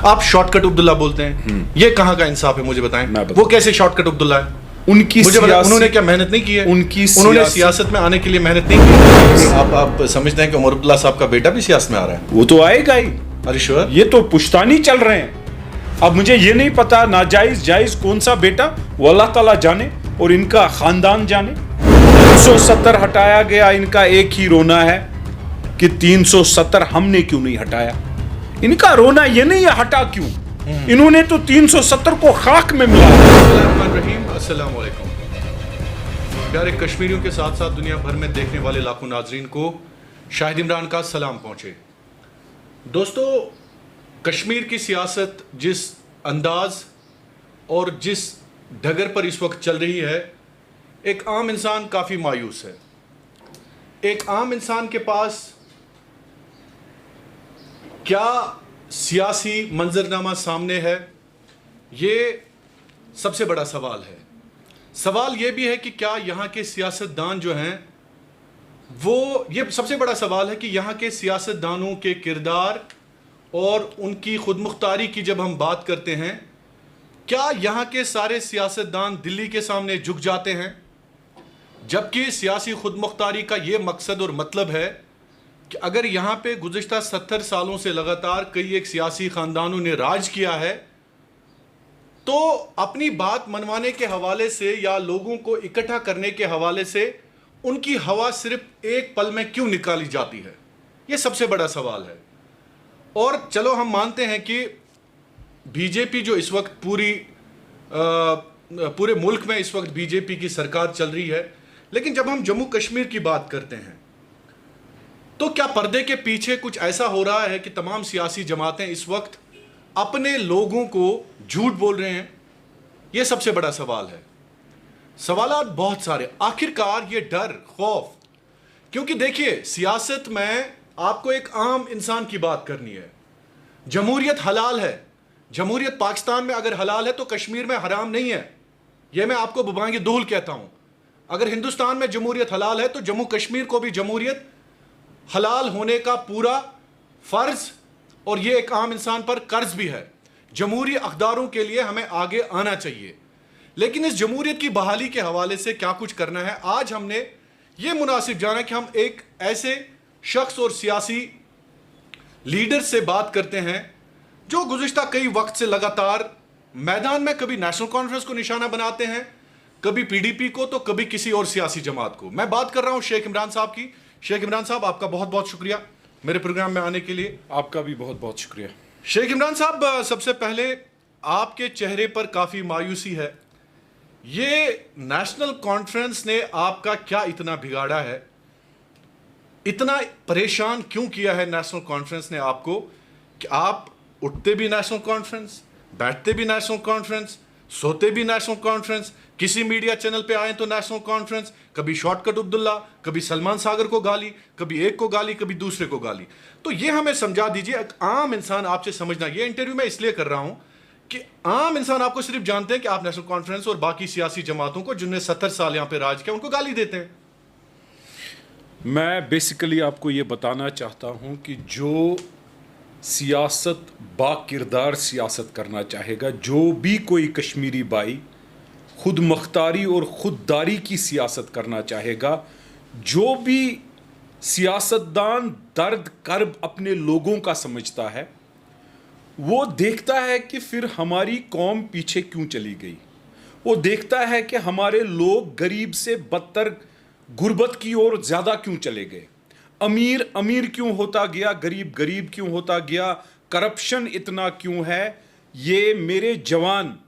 आप शॉर्टकट अब्दुल्ला बोलते हैं, ये कहाँ का इंसाफ है? मुझे बताएं, वो कैसे शॉर्टकट अब्दुल्ला है? उनकी उन्होंने क्या मेहनत नहीं की है? उन्होंने सियासत में आने के लिए मेहनत नहीं की। आप समझते हैं कि उमर अब्दुल्ला साहब का बेटा भी सियासत में आ रहा है? वो तो आएगा ही। अरे श्योर, ये तो पुश्तानी चल रहे हैं। अब मुझे ये नहीं पता नाजायज जायज कौन सा बेटा, वो अल्लाह ताला जाने और इनका खानदान जाने। 370 हटाया गया, इनका एक ही रोना है कि 370 हमने क्यों नहीं हटाया। इनका रोना ये नहीं है हटा क्यों, इन्होंने तो 370 को खाक में मिला। अस्सलाम वालेकुम प्यारे कश्मीरियों के साथ साथ दुनिया भर में देखने वाले लाखों नाजरीन को शाहिद इमरान का सलाम पहुंचे। दोस्तों, कश्मीर की सियासत जिस अंदाज और जिस डगर पर इस वक्त चल रही है, एक आम इंसान काफ़ी मायूस है। एक आम इंसान के पास क्या सियासी मंजरनामा सामने है, ये सबसे बड़ा सवाल है। सवाल ये भी है कि क्या यहाँ के सियासतदान जो हैं ये सबसे बड़ा सवाल है कि यहाँ के सियासतदानों के किरदार और उनकी खुदमुख्तारी की जब हम बात करते हैं, क्या यहाँ के सारे सियासतदान दिल्ली के सामने झुक जाते हैं? जबकि सियासी खुदमुख्तारी का ये मकसद और मतलब है कि अगर यहाँ पे गुज़िश्ता 70 सालों से लगातार कई एक सियासी ख़ानदानों ने राज किया है, तो अपनी बात मनवाने के हवाले से या लोगों को इकट्ठा करने के हवाले से उनकी हवा सिर्फ एक पल में क्यों निकाली जाती है? ये सबसे बड़ा सवाल है। और चलो हम मानते हैं कि बीजेपी जो इस वक्त पूरे मुल्क में इस वक्त बीजेपी की सरकार चल रही है, लेकिन जब हम जम्मू कश्मीर की बात करते हैं तो क्या पर्दे के पीछे कुछ ऐसा हो रहा है कि तमाम सियासी जमातें इस वक्त अपने लोगों को झूठ बोल रहे हैं? यह सबसे बड़ा सवाल है। सवालात बहुत सारे, आखिरकार ये डर, खौफ, क्योंकि देखिए सियासत में आपको एक आम इंसान की बात करनी है। जमहूरियत हलाल है, जमहूरियत पाकिस्तान में अगर हलाल है तो कश्मीर में हराम नहीं है। यह मैं आपको बुबांगी दुहल कहता हूं। अगर हिंदुस्तान में जमहूरियत हलाल है तो जम्मू कश्मीर को भी जमहूरियत हलाल होने का पूरा फर्ज और यह एक आम इंसान पर कर्ज भी है। जमहूरी अक़दारों के लिए हमें आगे आना चाहिए, लेकिन इस जमहूरियत की बहाली के हवाले से क्या कुछ करना है, आज हमने ये मुनासिब जाना कि हम एक ऐसे शख्स और सियासी लीडर से बात करते हैं जो गुज़िश्ता कई वक्त से लगातार मैदान में कभी नेशनल कॉन्फ्रेंस को निशाना बनाते हैं, कभी पीडीपी को, तो कभी किसी और सियासी जमात को। मैं बात कर रहा हूं शेख इमरान साहब की। शेख इमरान साहब, आपका बहुत बहुत शुक्रिया मेरे प्रोग्राम में आने के लिए। आपका भी बहुत बहुत शुक्रिया। शेख इमरान साहब, सबसे पहले आपके चेहरे पर काफ़ी मायूसी है। ये नेशनल कॉन्फ्रेंस ने आपका क्या इतना बिगाड़ा है? इतना परेशान क्यों किया है नेशनल कॉन्फ्रेंस ने आपको कि आप उठते भी नेशनल कॉन्फ्रेंस, बैठते भी नेशनल कॉन्फ्रेंस, सोते भी नेशनल कॉन्फ्रेंस, किसी मीडिया चैनल पे आए तो नेशनल कॉन्फ्रेंस, कभी शॉर्टकट अब्दुल्ला, कभी सलमान सागर को गाली, कभी एक को गाली, कभी दूसरे को गाली। तो ये हमें समझा दीजिए, एक आम इंसान आपसे समझना। ये इंटरव्यू मैं इसलिए कर रहा हूं कि आम इंसान आपको सिर्फ जानते हैं कि आप नेशनल कॉन्फ्रेंस और बाकी सियासी जमातों को जिन्होंने 70 साल यहां पर राज किया उनको गाली देते हैं। मैं बेसिकली आपको ये बताना चाहता हूं कि जो सियासत बाकिरदार सियासत करना चाहेगा, जो भी कोई कश्मीरी भाई खुद मुख्तारी और खुददारी की सियासत करना चाहेगा, जो भी सियासतदान दर्द कर्ब अपने लोगों का समझता है, वो देखता है कि फिर हमारी कौम पीछे क्यों चली गई। वो देखता है कि हमारे लोग गरीब से बदतर गुर्बत की ओर ज़्यादा क्यों चले गए, अमीर अमीर क्यों होता गया, गरीब गरीब क्यों होता गया, करप्शन इतना क्यों है, ये मेरे जवान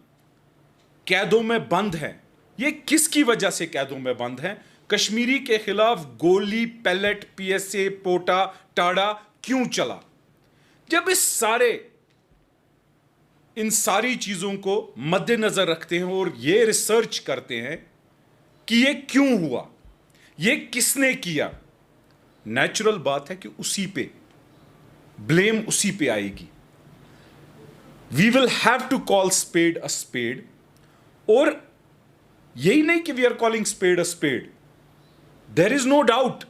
कैदों में बंद हैं, ये किसकी वजह से कैदों में बंद हैं, कश्मीरी के खिलाफ गोली, पैलेट, पीएसए, पोटा, टाड़ा क्यों चला। जब इन सारी चीज़ों को मद्देनज़र रखते हैं और ये रिसर्च करते हैं कि ये क्यों हुआ, ये किसने किया, नेचुरल बात है कि उसी पे ब्लेम उसी पे आएगी। We will have to call spade a spade. और यही नहीं कि we are calling spade a spade, there is no doubt.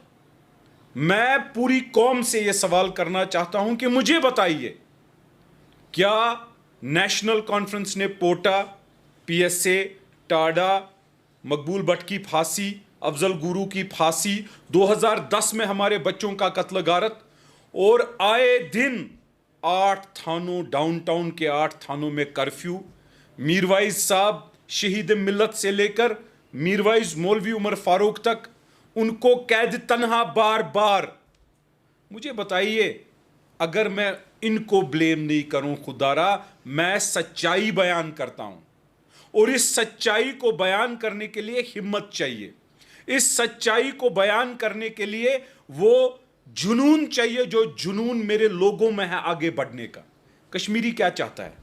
मैं पूरी कौम से यह सवाल करना चाहता हूं कि मुझे बताइए क्या नेशनल कॉन्फ्रेंस ने पोटा, पीएसए, टाडा, मकबूल भट्ट की फांसी, अफजल गुरु की फांसी, 2010 में हमारे बच्चों का कत्ल गारत, और आए दिन 8 थानों, डाउनटाउन के 8 थानों में कर्फ्यू, मीरवाइज साहब शहीद मिल्लत से लेकर मीरवाइज मौलवी उमर फारूक तक, उनको कैद तन्हा बार बार। मुझे बताइए, अगर मैं इनको ब्लेम नहीं करूं खुदारा, मैं सच्चाई बयान करता हूं, और इस सच्चाई को बयान करने के लिए हिम्मत चाहिए, इस सच्चाई को बयान करने के लिए वो जुनून चाहिए जो जुनून मेरे लोगों में है आगे बढ़ने का। कश्मीरी क्या चाहता है?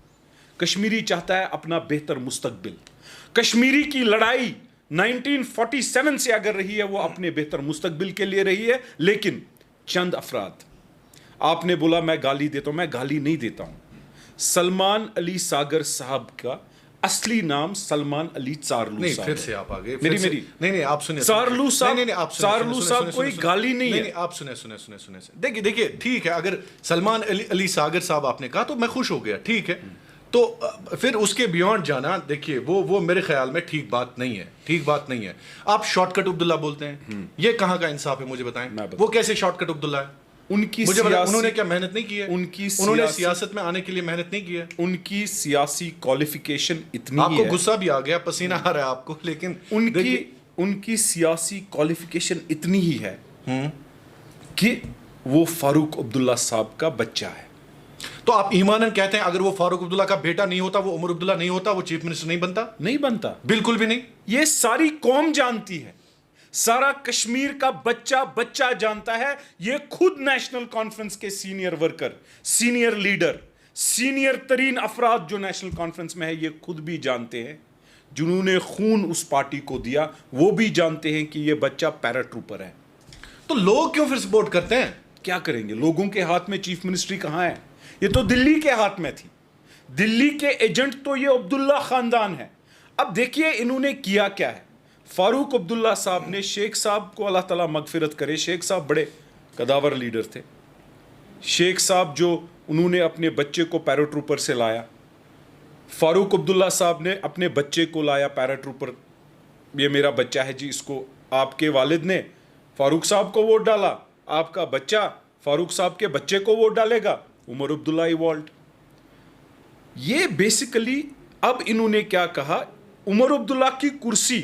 कश्मीरी चाहता है अपना बेहतर मुस्तकबिल। कश्मीरी की लड़ाई 1947 से अगर रही है, वो अपने बेहतर मुस्तकबिल के लिए रही है। लेकिन चंद अफराद, आपने बोला मैं गाली देता हूं, मैं गाली नहीं देता हूं। सलमान अली सागर साहब का असली नाम सलमान अली चारलू नहीं, साहब फिर है। से आप आगे मेरी नहीं आप सुनिए चारलू साहब, नहीं आप चारलू साहब कोई गाली नहीं है। आप सुने देखिए ठीक है, अगर सलमान अली सागर साहब आपने कहा तो मैं खुश हो गया, ठीक है। तो फिर उसके बियॉन्ड जाना, देखिए वो मेरे ख्याल में ठीक बात नहीं है। आप शॉर्टकट अब्दुल्ला बोलते हैं, ये कहाँ का इंसाफ है मुझे बताएं। वो कैसे शॉर्टकट अब्दुल्ला है? उनकी मुझे उन्होंने क्या मेहनत नहीं की है? उन्होंने सियासत में आने के लिए मेहनत नहीं की है। उनकी सियासी क्वालिफिकेशन इतनी ही आपको है, गुस्सा भी आ गया, पसीना आ रहा है आपको, लेकिन उनकी सियासी क्वालिफिकेशन इतनी ही है कि वो फारूक अब्दुल्ला साहब का बच्चा है। तो आप ईमानन कहते हैं अगर वो फारूक अब्दुल्ला का बेटा नहीं होता, वो उमर अब्दुल्ला नहीं होता, वो चीफ मिनिस्टर नहीं बनता? बिल्कुल भी नहीं। ये सारी कौम जानती है, सारा कश्मीर का बच्चा जानता है। ये खुद नेशनल कॉन्फ्रेंस के senior worker, senior leader, senior तरीन अफराद जो नेशनल कॉन्फ्रेंस में है, ये खुद भी जानते हैं। जिन्होंने खून उस पार्टी को दिया, वो भी जानते हैं कि ये बच्चा पैराट्रूपर है। तो लोग क्यों फिर सपोर्ट करते हैं? क्या करेंगे? लोगों के हाथ में चीफ मिनिस्ट्री कहां है? ये तो दिल्ली के हाथ में थी। दिल्ली के एजेंट तो ये अब्दुल्ला खानदान है। अब देखिए इन्होंने किया क्या है। फारूक अब्दुल्ला साहब ने, शेख साहब को अल्लाह ताला मगफिरत करे, शेख साहब बड़े कदावर लीडर थे। शेख साहब जो उन्होंने अपने बच्चे को पैराट्रूपर से लाया, फारूक अब्दुल्ला साहब ने अपने बच्चे को लाया पैराट्रूपर, ये मेरा बच्चा है जी, इसको आपके वालिद ने फारूक साहब को वोट डाला, आपका बच्चा फारूक साहब के बच्चे को वोट डालेगा, उमर अब्दुल्ला इवॉल्व। ये बेसिकली अब इन्होंने क्या कहा, उमर अब्दुल्ला की कुर्सी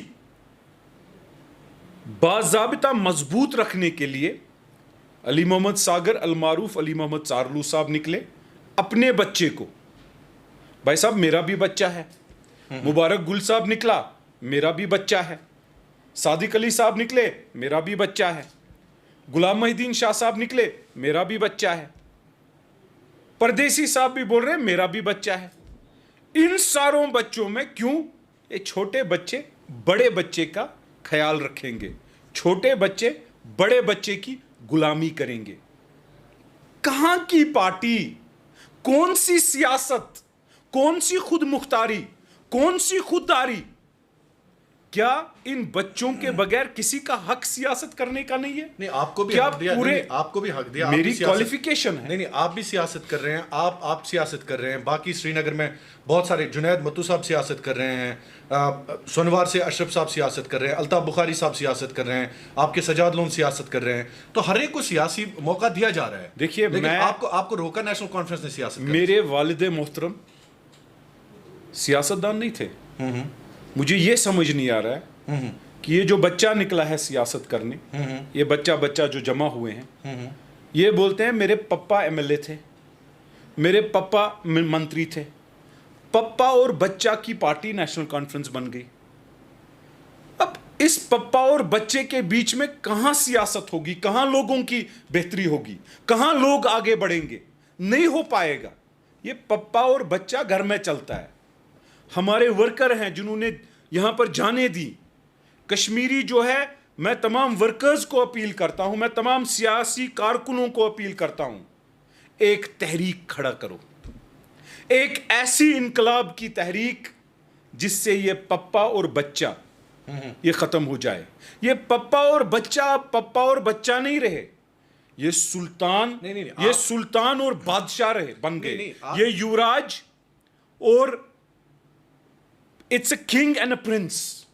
बाज़ाबिता मजबूत रखने के लिए अली मोहम्मद सागर अलमारूफ अली मोहम्मद चारलू साहब निकले अपने बच्चे को, भाई साहब मेरा भी बच्चा है। मुबारक गुल साहब निकला, मेरा भी बच्चा है। सादिक अली साहब निकले, मेरा भी बच्चा है। गुलाम मोहिद्दीन शाह साहब निकले, मेरा भी बच्चा है। परदेसी साहब भी बोल रहे हैं मेरा भी बच्चा है। इन सारों बच्चों में क्यों ये छोटे बच्चे बड़े बच्चे का ख्याल रखेंगे, छोटे बच्चे बड़े बच्चे की गुलामी करेंगे? कहां की पार्टी, कौन सी सियासत, कौन सी खुद मुख्तारी, कौन सी खुददारी? क्या इन बच्चों के बगैर किसी का हक सियासत करने का नहीं है? नहीं, आपको भी क्या हक दिया, पूरे नहीं, आपको भी हक दिया, मेरी क्वालिफिकेशन है। नहीं आप भी सियासत कर रहे हैं, आप सियासत कर रहे हैं। बाकी श्रीनगर में बहुत सारे, जुनैद मत्तू साहब सियासत कर रहे हैं, सोनवार से अशरफ साहब सियासत कर रहे हैं, अल्ताफ बुखारी साहब सियासत कर रहे हैं, आपके सजाद लोन सियासत कर रहे हैं। तो हर एक को सियासी मौका दिया जा रहा है। देखिए, मैं आपको रोका नेशनल कॉन्फ्रेंस ने सियासत। मेरे वालिद मोहतरम सियासतदान नहीं थे। मुझे ये समझ नहीं आ रहा है कि ये जो बच्चा निकला है सियासत करने, ये बच्चा जो जमा हुए हैं, ये बोलते हैं मेरे पप्पा एमएलए थे, मेरे पप्पा मंत्री थे। पप्पा और बच्चा की पार्टी नेशनल कॉन्फ्रेंस बन गई। अब इस पप्पा और बच्चे के बीच में कहां सियासत होगी, कहां लोगों की बेहतरी होगी, कहां लोग आगे बढ़ेंगे? नहीं हो पाएगा। ये पप्पा और बच्चा घर में चलता है। हमारे वर्कर हैं जिन्होंने यहां पर जाने दी। कश्मीरी जो है, मैं तमाम वर्कर्स को अपील करता हूं, मैं तमाम सियासी कारकुनों को अपील करता हूं, एक तहरीक खड़ा करो, एक ऐसी इनकलाब की तहरीक जिससे ये पप्पा और बच्चा ये खत्म हो जाए। ये पप्पा और बच्चा नहीं रहे, ये सुल्तान, नहीं, ये सुल्तान और बादशाह रहे बन नहीं, गए, ये युवराज और it's a king and a prince.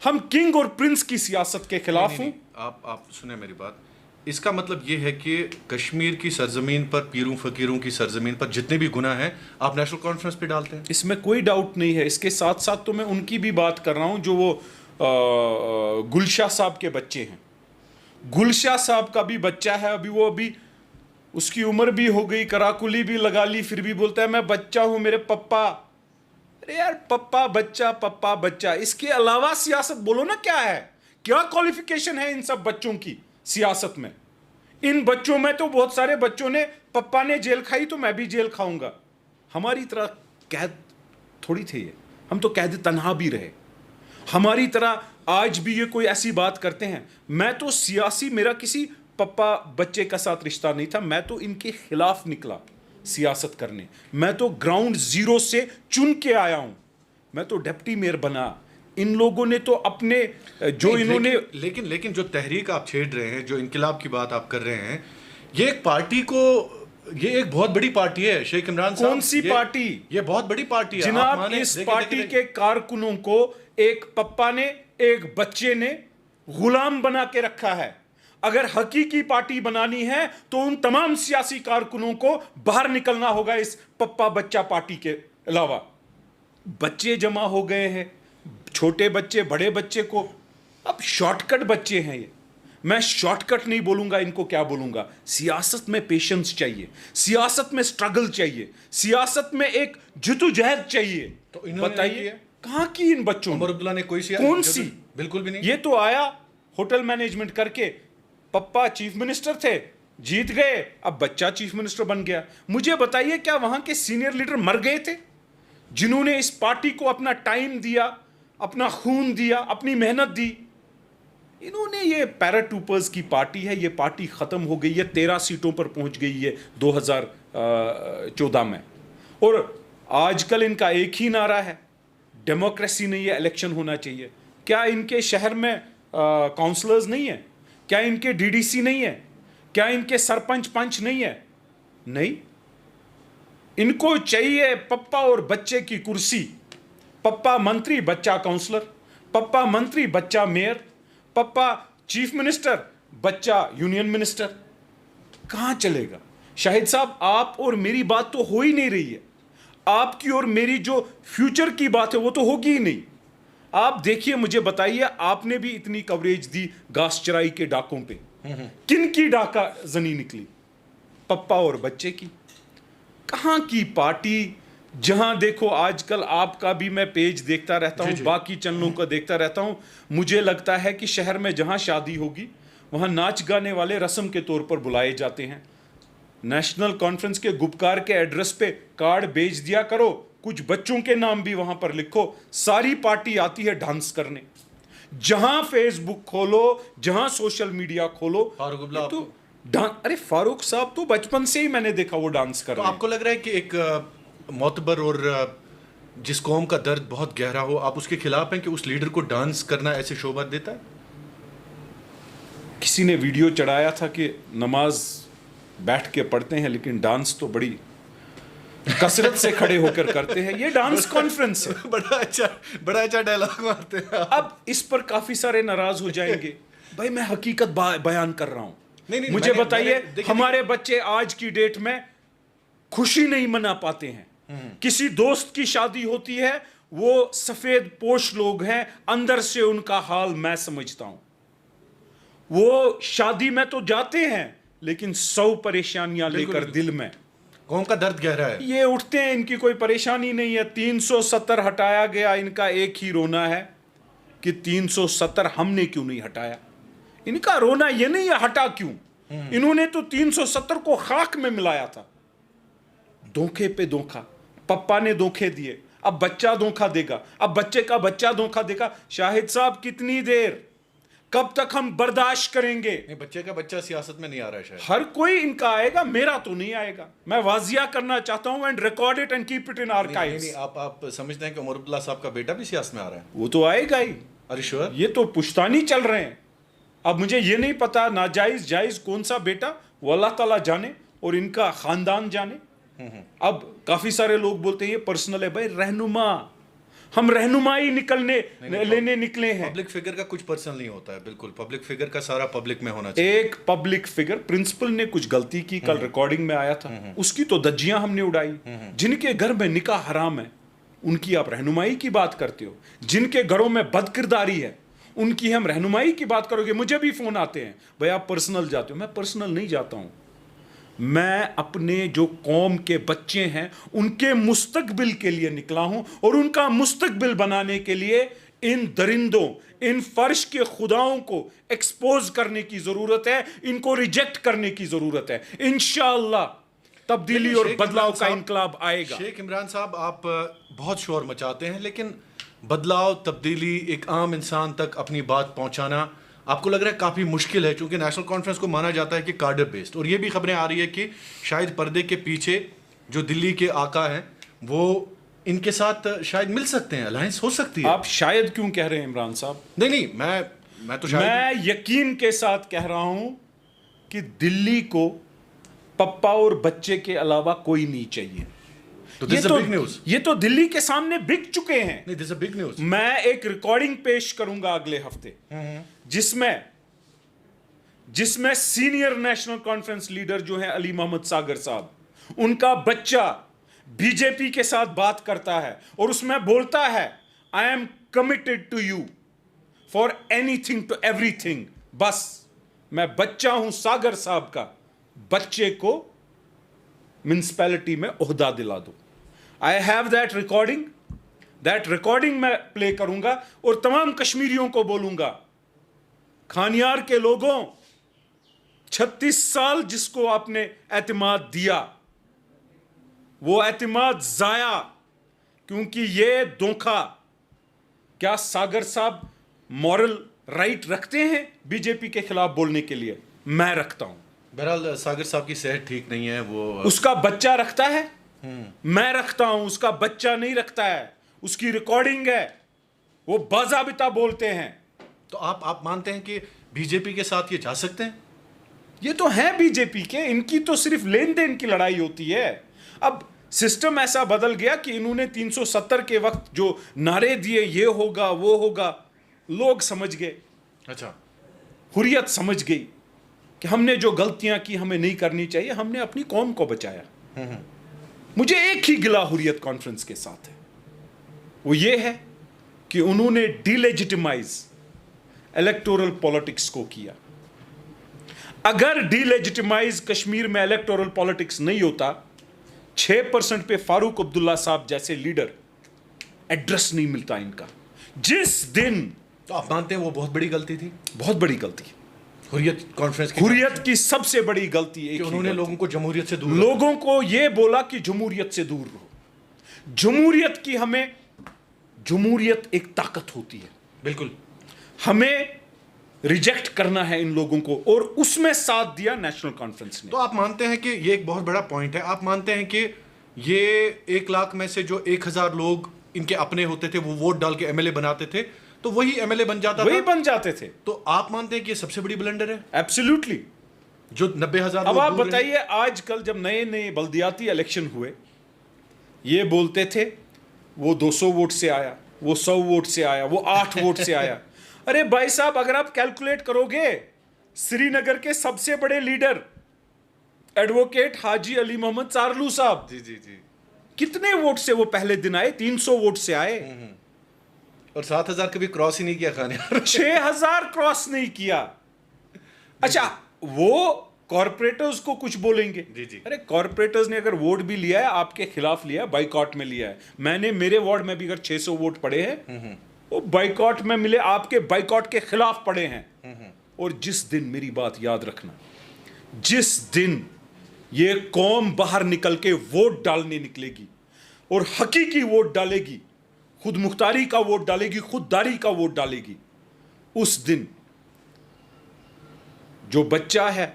हम किंग और प्रिंस की सियासत के खिलाफ हूं। आप सुने मेरी बात। इसका मतलब ये है कि कश्मीर की सरजमीन पर, पीरों फकीरों की सरजमीन पर जितने भी गुनाह हैं आप नेशनल कॉन्फ्रेंस पे डालते हैं। इसमें कोई डाउट नहीं है। इसके साथ साथ तो मैं उनकी भी बात कर रहा हूं जो वो गुलशाह साहब के बच्चे हैं। गुलशाह साहब का भी बच्चा है, अभी उसकी उम्र भी हो गई, कराकुली भी लगा ली, फिर भी बोलता है मैं बच्चा हूं मेरे पप्पा। अरे यार, पप्पा बच्चा, इसके अलावा सियासत बोलो ना क्या है, क्या क्वालिफिकेशन है इन सब बच्चों की सियासत में। इन बच्चों में तो बहुत सारे बच्चों ने, पप्पा ने जेल खाई तो मैं भी जेल खाऊंगा। हमारी तरह कैद थोड़ी थे ये, हम तो कैद तन्हा भी रहे। हमारी तरह आज भी ये कोई ऐसी बात करते हैं। मैं तो सियासी, मेरा किसी पप्पा बच्चे का साथ रिश्ता नहीं था, मैं तो इनके खिलाफ निकला सियासत करने। मैं तो ग्राउंड जीरो से चुन के आया हूं। मैं तो डिप्टी मेयर बना। इन लोगों ने तो अपने जो इन्होंने लेकिन जो तहरीक आप छेड़ रहे हैं, जो इनकलाब की बात आप कर रहे हैं, ये एक पार्टी को, ये एक बहुत बड़ी पार्टी है शेख इमरान साहब। कौन सी पार्टी? ये बहुत बड़ी पार्टी है जनाब। इस पार्टी के कारकुनों को एक पप्पा ने, एक बच्चे ने गुलाम बना के रखा है। अगर हकीकी पार्टी बनानी है तो उन तमाम सियासी कारकुनों को बाहर निकलना होगा इस पप्पा बच्चा पार्टी के अलावा। बच्चे जमा हो गए हैं, छोटे बच्चे, बड़े बच्चे को, अब शॉर्टकट बच्चे हैं ये। मैं शॉर्टकट नहीं बोलूंगा, इनको क्या बोलूंगा। सियासत में पेशेंस चाहिए, सियासत में स्ट्रगल चाहिए, सियासत में एक जद्दोजहद चाहिए। तो बताइए कहां की इन बच्चों उमर अब्दुल्ला ने कोई कौन सी? बिल्कुल भी नहीं। ये तो आया होटल मैनेजमेंट करके, पप्पा चीफ मिनिस्टर थे, जीत गए, अब बच्चा चीफ मिनिस्टर बन गया। मुझे बताइए क्या वहां के सीनियर लीडर मर गए थे, जिन्होंने इस पार्टी को अपना टाइम दिया, अपना खून दिया, अपनी मेहनत दी? इन्होंने, ये पैराट्रूपर्स की पार्टी है, ये पार्टी खत्म हो गई है, 13 सीटों पर पहुंच गई है 2014 में। और आजकल इनका एक ही नारा है, डेमोक्रेसी नहीं है, इलेक्शन होना चाहिए। क्या इनके शहर में काउंसलर्स नहीं है? क्या इनके डीडीसी नहीं है? क्या इनके सरपंच पंच नहीं है? नहीं। इनको चाहिए पप्पा और बच्चे की कुर्सी। पप्पा मंत्री, बच्चा काउंसलर, पप्पा मंत्री, बच्चा मेयर, पप्पा चीफ मिनिस्टर, बच्चा यूनियन मिनिस्टर। कहां चलेगा? शाहिद साहब, आप और मेरी बात तो हो ही नहीं रही है। आपकी और मेरी जो फ्यूचर की बात है वो तो होगी ही नहीं। आप देखिए, मुझे बताइए, आपने भी इतनी कवरेज दी घास चराई के डाकों पे, किन की डाका जनी निकली? पप्पा और बच्चे की। कहां की पार्टी? जहां देखो आजकल, आपका भी मैं पेज देखता रहता हूं, बाकी चैनलों को देखता रहता हूं। मुझे लगता है कि शहर में जहां शादी होगी वहां नाच गाने वाले रस्म के तौर पर बुलाए जाते हैं। नेशनल कॉन्फ्रेंस के गुपकार के एड्रेस पे कार्ड भेज दिया करो, कुछ बच्चों के नाम भी वहां पर लिखो। सारी पार्टी आती है डांस करने। जहां फेसबुक खोलो, जहां सोशल मीडिया खोलो, तो अरे फारूक साहब तो बचपन से ही मैंने देखा वो डांस कर रहे हैं। आपको लग रहा है कि एक मोतबर और जिस कौम का दर्द बहुत गहरा हो, आप उसके खिलाफ हैं कि उस लीडर को डांस करना ऐसे शोभा देता है? किसी ने वीडियो चढ़ाया था कि नमाज बैठ के पढ़ते हैं लेकिन डांस तो बड़ी कसरत से खड़े होकर करते हैं। ये डांस कॉन्फ्रेंस है। बड़ा अच्छा डायलॉग मारते हैं। अब इस पर काफी सारे नाराज हो जाएंगे। भाई मैं हकीकत बयान कर रहा हूं। नहीं, मुझे बताइए, हमारे बच्चे आज की डेट में खुशी नहीं मना पाते हैं। किसी दोस्त की शादी होती है, वो सफेद पोश लोग हैं, अंदर से उनका हाल मैं समझता हूं। वो शादी में तो जाते हैं लेकिन 100 परेशानियां लेकर दिल में। कौम का दर्द गहरा है। ये उठते हैं, इनकी कोई परेशानी नहीं है। 370 हटाया गया, इनका एक ही रोना है कि 370 हमने क्यों नहीं हटाया। इनका रोना ये नहीं है हटा क्यों। इन्होंने तो 370 को खाक में मिलाया था। धोखे पे धोखा, पप्पा ने धोखे दिए, अब बच्चा धोखा देगा, अब बच्चे का बच्चा धोखा देगा। शाहिद साहब, कितनी देर, कब तक हम बर्दाश्त करेंगे? नहीं, बच्चे का बच्चा सियासत में नहीं आ रहा है शायद। हर कोई इनका आएगा, मेरा तो नहीं आएगा। मैं वाजिया करना चाहता हूं, and record it and keep it in archives. नहीं, आप समझते हैं कि उमर अब्दुल्ला साहब का बेटा भी सियासत में आ रहा है? वो तो आएगा ही। अरे श्योर। ये तो पुश्तानी चल रहे हैं। अब मुझे ये नहीं पता नाजायज जायज कौन सा बेटा, वो अल्लाह ताला जाने और इनका खानदान जाने। अब काफी सारे लोग बोलते हैं ये पर्सनल है। भाई रहनुमा, हम रहनुमाई लेने निकले हैं। पब्लिक फिगर का कुछ पर्सनल नहीं होता है, बिल्कुल पब्लिक फिगर का सारा पब्लिक में होना चाहिए। एक पब्लिक फिगर, प्रिंसिपल ने कुछ गलती की, कल रिकॉर्डिंग में आया था, उसकी तो धज्जियां हमने उड़ाई। जिनके घर में निकाह हराम है उनकी आप रहनुमाई की बात करते हो, जिनके घरों में बदकिरदारी है उनकी हम रहनुमाई की बात करोगे। मुझे भी फोन आते हैं, भाई आप पर्सनल जाते हो। मैं पर्सनल नहीं जाता हूं, मैं अपने जो कौम के बच्चे हैं उनके मुस्तकबिल के लिए निकला हूं, और उनका मुस्तकबिल बनाने के लिए इन दरिंदों, इन फर्श के खुदाओं को एक्सपोज करने की जरूरत है, इनको रिजेक्ट करने की जरूरत है। इंशाअल्लाह तब्दीली और बदलाव का इनकलाब आएगा। शेख इमरान साहब, आप बहुत शोर मचाते हैं, लेकिन बदलाव, तब्दीली, एक आम इंसान तक अपनी बात पहुंचाना आपको लग रहा है काफ़ी मुश्किल है, क्योंकि नेशनल कॉन्फ्रेंस को माना जाता है कि कार्डर बेस्ड, और ये भी खबरें आ रही है कि शायद पर्दे के पीछे जो दिल्ली के आका हैं वो इनके साथ शायद मिल सकते हैं, अलायंस हो सकती है। आप शायद क्यों कह रहे हैं इमरान साहब? नहीं, मैं तो शायद, मैं यकीन के साथ कह रहा हूं कि दिल्ली को पप्पा और बच्चे के अलावा कोई नहीं चाहिए। तो this is a big news. ये तो दिल्ली के सामने बिक चुके हैं। नहीं, this is a big news. मैं एक रिकॉर्डिंग पेश करूंगा अगले हफ्ते, जिसमें सीनियर नेशनल कॉन्फ्रेंस लीडर जो है अली मोहम्मद सागर साहब, उनका बच्चा बीजेपी के साथ बात करता है और उसमें बोलता है I am committed to you for anything to everything. बस मैं बच्चा हूं सागर साहब का, बच्चे को म्युनिसिपैलिटी में ओहदा दिला दो। आई हैव दैट रिकॉर्डिंग मैं प्ले करूंगा और तमाम कश्मीरियों को बोलूंगा, खानियार के लोगों, 36 साल जिसको आपने एतमाद दिया, वो एतमाद जाया, क्योंकि ये धोखा। क्या सागर साहब मॉरल राइट रखते हैं बीजेपी के खिलाफ बोलने के लिए? मैं रखता हूं। बहरहाल सागर साहब की सेहत ठीक नहीं है, वो उसका बच्चा रखता है, मैं रखता हूं, उसका बच्चा नहीं रखता है। उसकी रिकॉर्डिंग है, वो बाज़ाबिता बोलते हैं। तो आप मानते हैं कि बीजेपी के साथ ये जा सकते हैं? ये तो है बीजेपी के, इनकी तो सिर्फ लेन देन की लड़ाई होती है। अब सिस्टम ऐसा बदल गया कि इन्होंने 370 के वक्त जो नारे दिए, ये होगा वो होगा, लोग समझ गए। अच्छा, हुर्रियत समझ गई कि हमने जो गलतियां की हमें नहीं करनी चाहिए, हमने अपनी कौम को बचाया। मुझे एक ही गिला हुर्रियत कॉन्फ्रेंस के साथ है, वो ये है कि उन्होंने डिलेजिटिमाइज इलेक्टोरल पॉलिटिक्स को किया। अगर डिलेजिटिमाइज कश्मीर में इलेक्टोरल पॉलिटिक्स नहीं होता, 6% पे फारूक अब्दुल्ला साहब जैसे लीडर, एड्रेस नहीं मिलता इनका। जिस दिन, तो आप मानते हैं वो बहुत बड़ी गलती थी? बहुत बड़ी गलती, हुर्रियत कॉन्फ्रेंस की सबसे बड़ी गलती है कि उन्होंने लोगों को जमहूरियत से दूर, लोगों को यह बोला कि जमहूरियत से दूर रहो। जमहूरियत की हमें, जमहूरियत एक ताकत होती है, बिल्कुल हमें रिजेक्ट करना है इन लोगों को, और उसमें साथ दिया नेशनल कॉन्फ्रेंस ने। तो आप मानते हैं कि ये एक बहुत बड़ा पॉइंट है, आप मानते हैं कि ये 1 लाख में से जो 1000 लोग इनके अपने होते थे, वो वोट डाल के एमएलए बनाते थे, तो वही एमएलए बन जाता था, वही बन जाते थे। तो आप मानते हैं कि ये सबसे बड़ी ब्लंडर है? एब्सोल्युटली। जो 90,000 अब आप बताइए, आजकल जब नए नए बल्दियाती इलेक्शन हुए, ये बोलते थे वो 200 वोट से आया, वो 100 वोट से आया, वो 8 वोट से आया। अरे भाई साहब, अगर आप कैलकुलेट करोगे, श्रीनगर के सबसे बड़े लीडर एडवोकेट हाजी अली मोहम्मद चारलू साहब, जी, कितने वोट से वो पहले दिन आए? 300 वोट से आए, और 7,000 कभी क्रॉस ही नहीं किया खाने। 6,000 क्रॉस नहीं किया। अच्छा, वो कॉर्पोरेटर्स को कुछ बोलेंगे? जी। अरे कॉर्पोरेटर्स ने अगर वोट भी लिया है, आपके खिलाफ लिया है, बाइकॉट में लिया है। मैंने, मेरे वार्ड में भी अगर 600 वोट पड़े हैं, वो बाइकॉट में मिले, आपके बाइकॉट के खिलाफ पड़े हैं। और जिस दिन, मेरी बात याद रखना, जिस दिन ये कौम बाहर निकल के वोट डालने निकलेगी और हकीकी वोट डालेगी, खुद मुख्तारी का वोट डालेगी, खुददारी का वोट डालेगी, उस दिन जो बच्चा है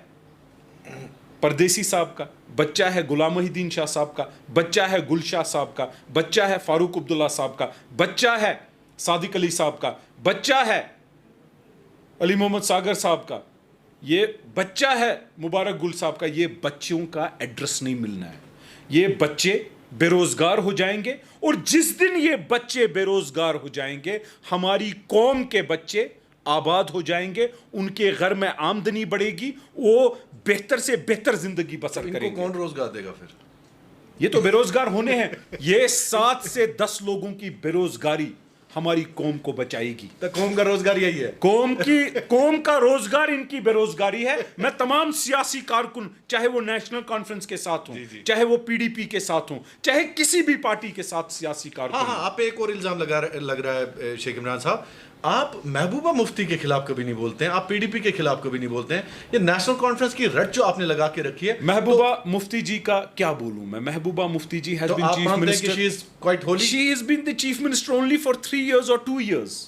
परदेसी साहब का, बच्चा है गुलाम मोहिद्दीन शाह साहब का, बच्चा है गुलशाह साहब का, बच्चा है फारूक अब्दुल्ला साहब का, बच्चा है सादिक अली साहब का, बच्चा है अली मोहम्मद सागर साहब का, ये बच्चा है मुबारक गुल साहब का, ये बच्चों का एड्रेस नहीं मिलना है। ये बच्चे बेरोजगार हो जाएंगे, और जिस दिन ये बच्चे बेरोजगार हो जाएंगे, हमारी कौम के बच्चे आबाद हो जाएंगे, उनके घर में आमदनी बढ़ेगी, वो बेहतर से बेहतर जिंदगी बसर इनको करेंगे। कौन रोजगार देगा फिर? ये तो बेरोजगार होने हैं। ये 7 से 10 लोगों की बेरोजगारी हमारी कौम को बचाएगी। तो कौम का रोजगार यही है। कौम का रोजगार इनकी बेरोजगारी है। मैं तमाम सियासी कारकुन, चाहे वो नेशनल कॉन्फ्रेंस के साथ हों, चाहे वो पीडीपी के साथ हों, चाहे किसी भी पार्टी के साथ सियासी कारकुन। हाँ, आप पे एक और इल्जाम लग रहा है शेख इमरान साहब, आप महबूबा मुफ्ती के खिलाफ कभी नहीं बोलते हैं, आप पीडीपी के खिलाफ कभी नहीं बोलते हैं। ये नेशनल कॉन्फ्रेंस की रट जो आपने लगा के रखी है, महबूबा मुफ्ती जी का क्या बोलूं मैं? Mehbooba Mufti ji has been chief minister, she is quite holy, she is been the chief minister only for 3 years और 2 years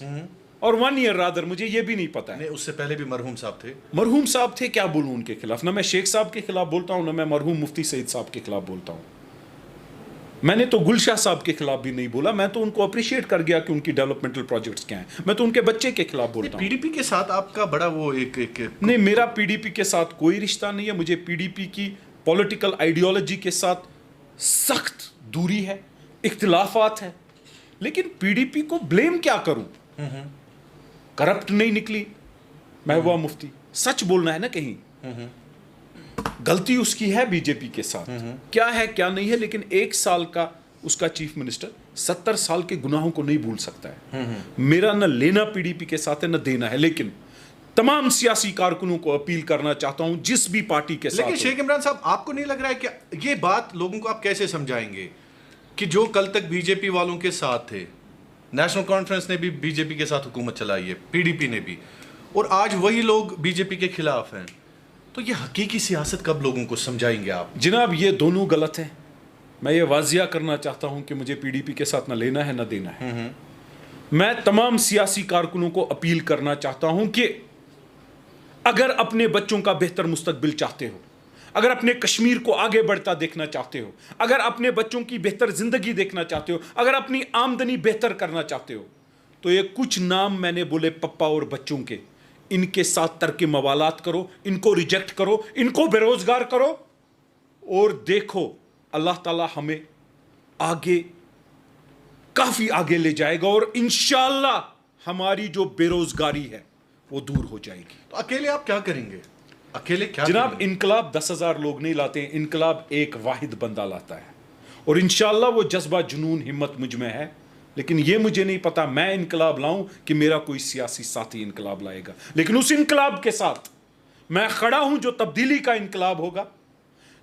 और 1 year रादर, मुझे ये भी नहीं पता है। नहीं, उससे पहले भी मरहूम साहब थे। मरहूम साहब थे, क्या बोलूं उनके खिलाफ? ना मैं शेख साहब के खिलाफ बोलता हूं, ना मैं मरहूम मुफ्ती सईद साहब के खिलाफ बोलता हूं। मैंने तो गुलशाह साहब के खिलाफ भी नहीं बोला, मैं तो उनको अप्रिशिएट कर गया कि उनकी डेवलपमेंटल प्रोजेक्ट्स क्या हैं। मैं तो उनके बच्चे के खिलाफ बोलता हूं। पीडीपी के साथ आपका बड़ा वो एक नहीं, मेरा पीडीपी के साथ कोई रिश्ता नहीं है। मुझे पीडीपी की पॉलिटिकल आइडियोलॉजी के साथ सख्त दूरी है, इख्तिलाफात है, लेकिन पीडीपी को ब्लेम क्या करूं? करप्ट नहीं निकली महबूबा मुफ्ती, सच बोलना है ना कहीं। गलती उसकी है बीजेपी के साथ, क्या है क्या नहीं है, लेकिन 1 साल का उसका चीफ मिनिस्टर 70 साल के गुनाहों को नहीं भूल सकता है। मेरा न लेना पीडीपी के साथ है न देना है, लेकिन तमाम सियासी कारकुनों को अपील करना चाहता हूं, जिस भी पार्टी के साथ। लेकिन शेख इमरान साहब, आपको नहीं लग रहा है कि ये बात लोगों को आप कैसे समझाएंगे कि जो कल तक बीजेपी वालों के साथ थे, नेशनल कॉन्फ्रेंस ने भी बीजेपी के साथ हुकूमत चलाई है, पीडीपी ने भी, और आज वही लोग बीजेपी के खिलाफ हैं, तो ये हकीकी सियासत कब लोगों को समझाएंगे आप? जनाब, ये दोनों गलत है। मैं ये वाजिया करना चाहता हूं कि मुझे पीडीपी के साथ न लेना है न देना है। मैं तमाम सियासी कारकुनों को अपील करना चाहता हूं कि अगर अपने बच्चों का बेहतर मुस्तकबिल चाहते हो, अगर अपने कश्मीर को आगे बढ़ता देखना चाहते हो, अगर अपने बच्चों की बेहतर जिंदगी देखना चाहते हो, अगर अपनी आमदनी बेहतर करना चाहते हो, तो ये कुछ नाम मैंने बोले पप्पा और बच्चों के, इनके साथ तर्क मवालात करो, इनको रिजेक्ट करो, इनको बेरोजगार करो, और देखो अल्लाह ताला हमें आगे, काफी आगे ले जाएगा, और इंशाअल्लाह हमारी जो बेरोजगारी है वो दूर हो जाएगी। तो अकेले आप क्या करेंगे? अकेले क्या जनाब, करेंगे? इनकलाब 10,000 लोग नहीं लाते हैं, इनकलाब एक वाहिद बंदा लाता है, और इंशाअल्लाह वो जज्बा, जुनून, हिम्मत मुझ में है। लेकिन ये मुझे नहीं पता मैं इनकलाब लाऊं कि मेरा कोई सियासी साथी इनकलाब लाएगा, लेकिन उस इनकलाब के साथ मैं खड़ा हूं जो तब्दीली का इनकलाब होगा,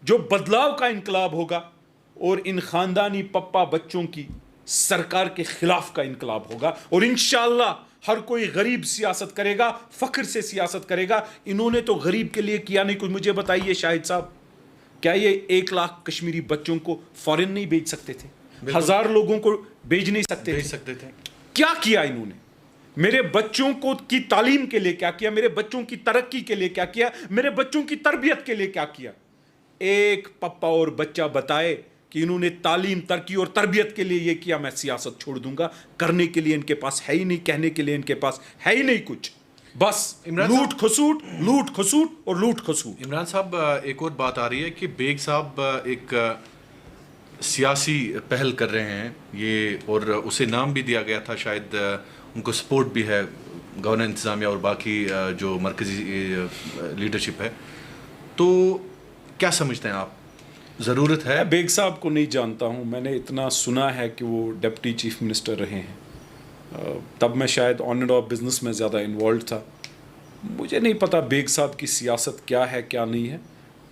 जो बदलाव का इनकलाब होगा, और इन खानदानी पप्पा बच्चों की सरकार के खिलाफ का इनकलाब होगा। और इंशाअल्लाह हर कोई गरीब सियासत करेगा, फख्र से सियासत करेगा। इन्होंने तो गरीब के लिए किया नहीं कुछ। मुझे बताइए शाहिद साहब, क्या ये 1 लाख कश्मीरी बच्चों को फॉरेन नहीं भेज सकते थे? 1000 लोगों को भेज नहीं सकते थे? क्या किया इन्होंने? मेरे बच्चों को की तालीम के लिए क्या किया? मेरे बच्चों की तरक्की के लिए क्या किया? मेरे बच्चों की तरबियत के लिए क्या किया? एक पप्पा और बच्चा बताए कि इन्होंने तालीम, तरक्की और तरबियत के लिए ये किया, मैं सियासत छोड़ दूंगा। करने के लिए इनके पास है ही नहीं, कहने के लिए इनके पास है ही नहीं कुछ, बस लूट खसूट, लूट खसूट और लूट खसूट। इमरान साहब, एक और बात आ रही है कि बेग साहब एक सियासी पहल कर रहे हैं ये, और उसे नाम भी दिया गया था, शायद उनको सपोर्ट भी है गवर्नर इंतज़ामिया और बाकी जो मरकज़ी लीडरशिप है, तो क्या समझते हैं आप, ज़रूरत है? बेग साहब को नहीं जानता हूं, मैंने इतना सुना है कि वो डिप्टी चीफ मिनिस्टर रहे हैं, तब मैं शायद ऑन एंड ऑफ बिजनेस में ज़्यादा इन्वॉल्व था। मुझे नहीं पता बेग साहब की सियासत क्या है क्या नहीं है।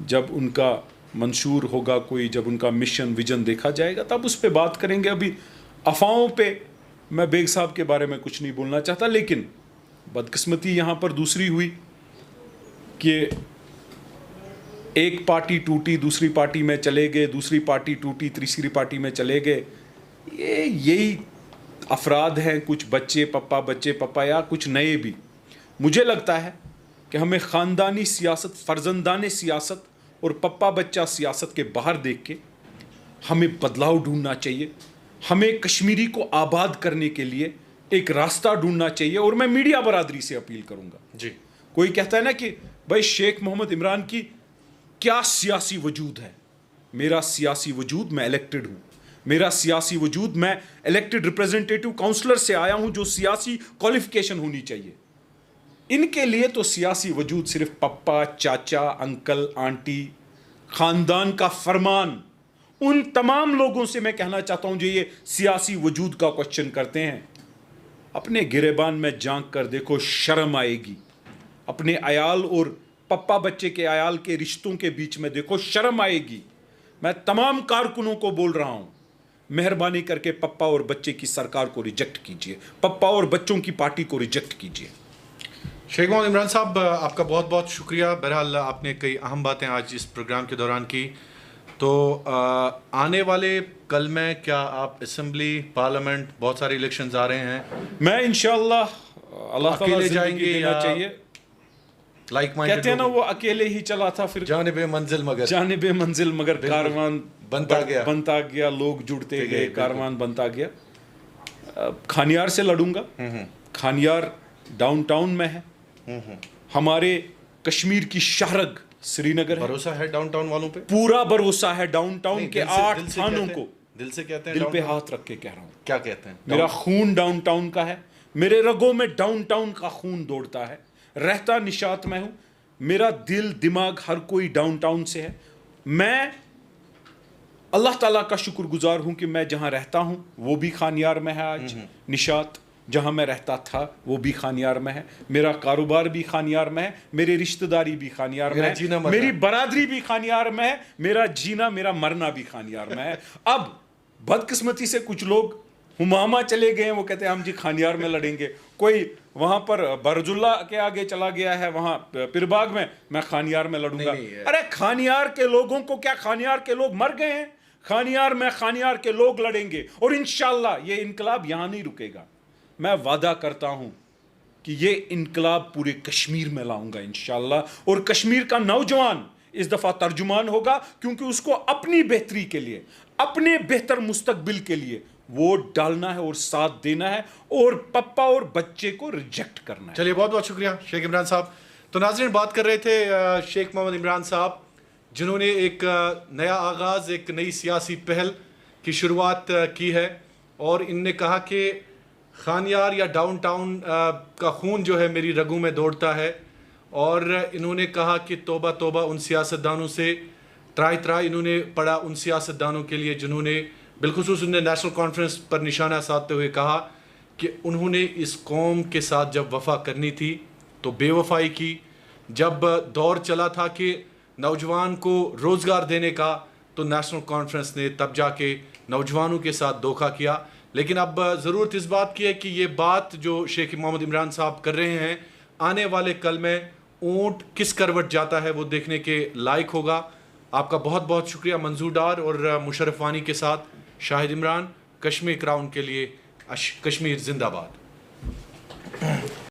जब उनका मंशूर होगा कोई, जब उनका मिशन विजन देखा जाएगा, तब उस पर बात करेंगे। अभी अफवाहों पे मैं बेग साहब के बारे में कुछ नहीं बोलना चाहता। लेकिन बदकिस्मती यहाँ पर दूसरी हुई कि एक पार्टी टूटी, दूसरी पार्टी में चले गए, दूसरी पार्टी टूटी, तीसरी पार्टी में चले गए। यही अफराद हैं, कुछ बच्चे पप्पा या कुछ नए भी। मुझे लगता है कि हमें ख़ानदानी सियासत, फ़र्जंदाने सियासत और पप्पा बच्चा सियासत के बाहर देख के हमें बदलाव ढूंढना चाहिए। हमें कश्मीरी को आबाद करने के लिए एक रास्ता ढूंढना चाहिए। और मैं मीडिया बरादरी से अपील करूंगा जी। कोई कहता है ना कि भाई शेख मोहम्मद इमरान की क्या सियासी वजूद है। मेरा सियासी वजूद, मैं इलेक्टेड हूं, मेरा सियासी वजूद, मैं इलेक्टेड रिप्रेजेंटेटिव काउंसलर से आया हूं, जो सियासी क्वालिफिकेशन होनी चाहिए। इनके लिए तो सियासी वजूद सिर्फ पप्पा, चाचा, अंकल, आंटी, खानदान का फरमान। उन तमाम लोगों से मैं कहना चाहता हूं जो ये सियासी वजूद का क्वेश्चन करते हैं, अपने गिरेबान में झांक कर देखो, शर्म आएगी। अपने अयाल और पप्पा बच्चे के अयाल के रिश्तों के बीच में देखो, शर्म आएगी। मैं तमाम कारकुनों को बोल रहा हूं, मेहरबानी करके पप्पा और बच्चे की सरकार को रिजेक्ट कीजिए, पप्पा और बच्चों की पार्टी को रिजेक्ट कीजिए। शेख मोहम्मद इमरान साहब, आपका बहुत बहुत शुक्रिया। बहरहाल आपने कई अहम बातें आज इस प्रोग्राम के दौरान की। तो आने वाले कल में क्या आप असेंबली, पार्लियामेंट, बहुत सारे इलेक्शंस आ रहे हैं, मैं इंशाअल्लाह अल्लाह ताला अकेले जिंदगी जाएंगे देना या चाहिए। Like minded? कहते हैं ना वो अकेले ही चला था, फिर जानिबे मंजिल मगर जानिबे मंजिल मगर कारवान बनता गया, लोग जुड़ते गए, कारवान बनता गया। खानियार से लड़ूंगा। खानियार डाउनटाउन में है, हमारे कश्मीर की शाहरग श्रीनगर है। भरोसा है डाउनटाउन वालों पे? पूरा भरोसा है डाउनटाउन के 8 दिल से थानों कहते को। हैं, दिल से कहते हैं, दिल पे downtown? हाथ रख के कह रहा हूं, क्या कहते हैं? मेरा खून डाउनटाउन का है, मेरे रगों में डाउनटाउन का खून दौड़ता है। रहता निशात में हूं, मेरा दिल दिमाग हर कोई डाउनटाउन से है। मैं अल्लाह ताला का शुक्रगुजार हूं कि मैं जहां रहता हूं वो भी खानियार में है आज। निशात जहां मैं रहता था वो भी खानियार में है, मेरा कारोबार भी खानियार में है, मेरी रिश्तेदारी भी खानियार में है, मेरी बरादरी भी खानियार में है, मेरा जीना मेरा मरना भी खानियार में है। अब बदकिस्मती से कुछ लोग हुमामा चले गए हैं, वो कहते हैं हम जी खानियार में लड़ेंगे। कोई वहां पर बरजुल्ला के आगे चला गया है, वहां पिरबाग में, मैं खानियार में लड़ूंगा। अरे खानियार के लोगों को क्या, खानियार के लोग मर गए हैं? खानियार में खानियार के लोग लड़ेंगे और इंशाल्लाह ये इनकलाब यहां नहीं रुकेगा। मैं वादा करता हूं कि ये इनकलाब पूरे कश्मीर में लाऊंगा इंशाल्लाह, और कश्मीर का नौजवान इस दफा तर्जुमान होगा, क्योंकि उसको अपनी बेहतरी के लिए, अपने बेहतर मुस्तकबिल के लिए वोट डालना है और साथ देना है, और पप्पा और बच्चे को रिजेक्ट करना है। चलिए, बहुत बहुत शुक्रिया शेख इमरान साहब। तो नाज़रीन, बात कर रहे थे शेख मोहम्मद इमरान साहब, जिन्होंने एक नया आगाज़, एक नई सियासी पहल की शुरुआत की है, और इनने कहा कि खानियार या डाउनटाउन का खून जो है मेरी रगों में दौड़ता है। और इन्होंने कहा कि तौबा तौबा उन सियासतदानों से, त्राई त्राई इन्होंने पढ़ा उन सियासतदानों के लिए जिन्होंने बिलखुसूस उन्होंने नेशनल कॉन्फ्रेंस पर निशाना साधते हुए कहा कि उन्होंने इस कौम के साथ जब वफा करनी थी तो बेवफाई की। जब दौर चला था कि नौजवान को रोज़गार देने का, तो नेशनल कॉन्फ्रेंस ने तब जाके नौजवानों के साथ धोखा किया। लेकिन अब ज़रूरत इस बात की है कि ये बात जो शेख मोहम्मद इमरान साहब कर रहे हैं, आने वाले कल में ऊँट किस करवट जाता है वो देखने के लायक होगा। आपका बहुत बहुत शुक्रिया मंजूर डार और मुशर्रफ वानी के साथ शाहिद इमरान, कश्मीर क्राउन के लिए कश्मीर जिंदाबाद।